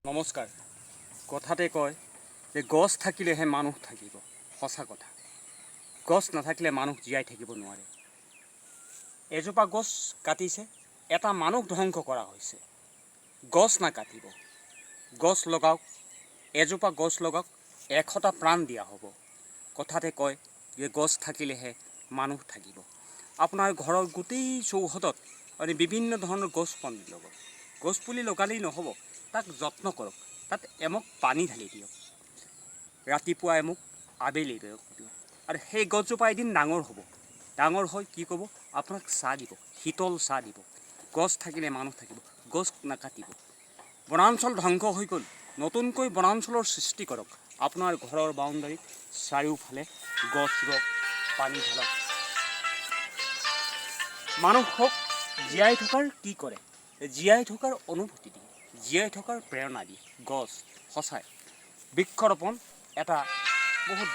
নমস্কাৰ। কথাতে কয় যে গছ থাকিলেহে মানুহ থাকিব। সঁচা কথা। গছ নাথাকিলে মানুহ জীয়াই থাকিব নোৱাৰে। এজোপা গছ কাটিছে, এটা মানুহ ধ্বংস কৰা হৈছে। গছ নাকাটিব, গছ লগাওক, এজোপা গছ লগাওক, 100টা প্ৰাণ দিয়া হ'ব। কথাতে কয় যে গছ থাকিলেহে মানুহ থাকিব। আপোনাৰ ঘৰৰ গোটেই চৌহদত বিভিন্ন ধৰণৰ গছ পুলি লগাওক। গছ পুলি লগালেই নহ'ব, তাক যত্ন কৰক। তাত এমুক পানী ঢালি দিয়ক, ৰাতিপুৱা এমুক, আবেলি দিয়ক। আৰু সেই গছজোপা এদিন ডাঙৰ হ'ব। ডাঙৰ হৈ কি ক'ব? আপোনাক ছাঁ দিব, শীতল ছাঁ দিব। গছ থাকিলে মানুহ থাকিব, গছ নাকাটিব। বনাঞ্চল ধ্বংস হৈ গ'ল, নতুনকৈ বনাঞ্চলৰ সৃষ্টি কৰক। আপোনাৰ ঘৰৰ বাউণ্ডাৰীত চাৰিওফালে গছ ৰুৱক, পানী ঢালক। মানুহক জীয়াই থকাৰ কি কৰে? জীয়াই থকাৰ অনুভূতি দিয়ে, জীয়াই থকাৰ প্ৰেৰণা দিয়ে গছ। সঁচাই বৃক্ষৰোপণ এটা বহুত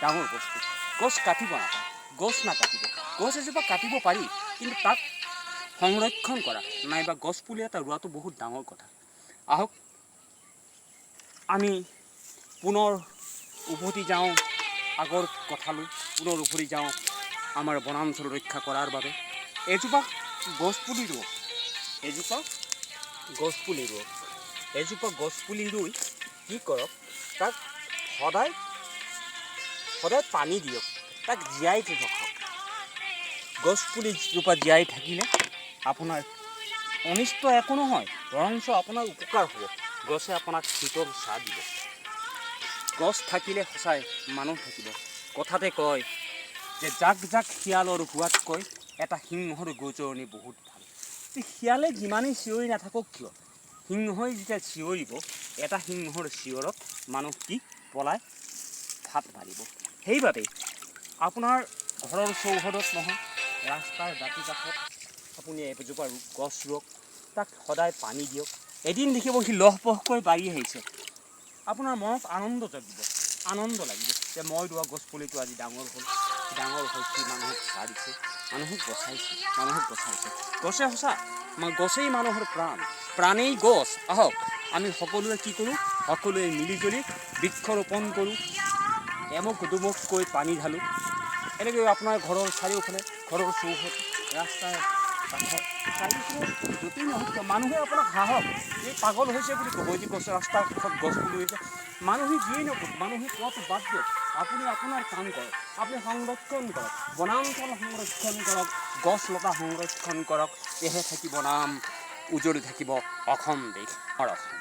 ডাঙৰ বস্তু। গছ কাটিব নাপায়, গছ নাকাটিব। গছ এজোপা কাটিব পাৰি, কিন্তু তাক সংৰক্ষণ কৰা নাইবা গছ পুলি এটা ৰোৱাটো বহুত ডাঙৰ কথা। আহক আমি পুনৰ উভতি যাওঁ আগৰ কথালৈ, পুনৰ উভতি যাওঁ আমাৰ বনাঞ্চল ৰক্ষা কৰাৰ বাবে। এজোপা গছ পুলি ৰুৱক, এজোপা গছ পুলি ৰুৱক। এজোপা গছ পুলি ৰুই কি কৰক? তাক সদায় পানী দিয়ক, তাক জীয়াই ৰাখক। গছ পুলিজোপা জীয়াই থাকিলে আপোনাৰ অনিষ্ট একো নহয়, বৰঞ্চ আপোনাৰ উপকাৰ হ'ব। গছে আপোনাক শীতল ছাঁ দিব। গছ থাকিলে সঁচাই মানুহ থাকিব। কথাতে কয় যে জাক জাক শিয়ালৰ হোৱাতকৈ এটা সিংহৰ গোজৰণি বহুত ভাল। শিয়ালে যিমানেই চিঞৰি নাথাকক কিয়, সিংহই যেতিয়া চিঞৰিব, এটা সিংহৰ চিঞৰত মানুহ কি পলাই হাত মাৰিব। সেইবাবে আপোনাৰ ঘৰৰ চৌহদত নহয়, ৰাস্তাৰ দাঁতি কাষত আপুনি এজোপা গছ ৰুৱক, তাক সদায় পানী দিয়ক। এদিন দেখিব সি লহপহকৈ বাঢ়ি আহিছে। আপোনাৰ মনত আনন্দ লাগিব যে মই ৰোৱা গছপুলিটো আজি ডাঙৰ হ'ল, সি মানুহক ছাঁ দিছে, মানুহক বচাইছে। গছে সঁচা, গছেই মানুহৰ প্ৰাণেই গছ। আহক আমি সকলোৱে কি কৰোঁ? সকলোৱে মিলিজুলি বৃক্ষৰোপণ কৰোঁ, এমুক দুমুককৈ পানী ঢালোঁ। এনেকৈ আপোনাৰ ঘৰৰ চাৰিওফালে, ঘৰৰ চৌহদ, ৰাস্তাৰ কাষত, চাৰিওফালে য'তেই নহওক মানুহে আপোনাক হাঁহক, এই পাগল হৈছে বুলি ক'ব। যে গছ ৰাস্তাৰ কাষত গছ পুলি হৈছে, মানুহে যিয়েই নকওক, মানুহে কোৱাটো বাদ দিয়ক। আপুনি আপোনাৰ কাম কৰক, আপুনি সংৰক্ষণ কৰক, বনাঞ্চল সংৰক্ষণ কৰক, গছ লতা সংৰক্ষণ কৰক। তেহে থাকিব নাম, উজ্বলি থাকিব অসম দেশ, অসম।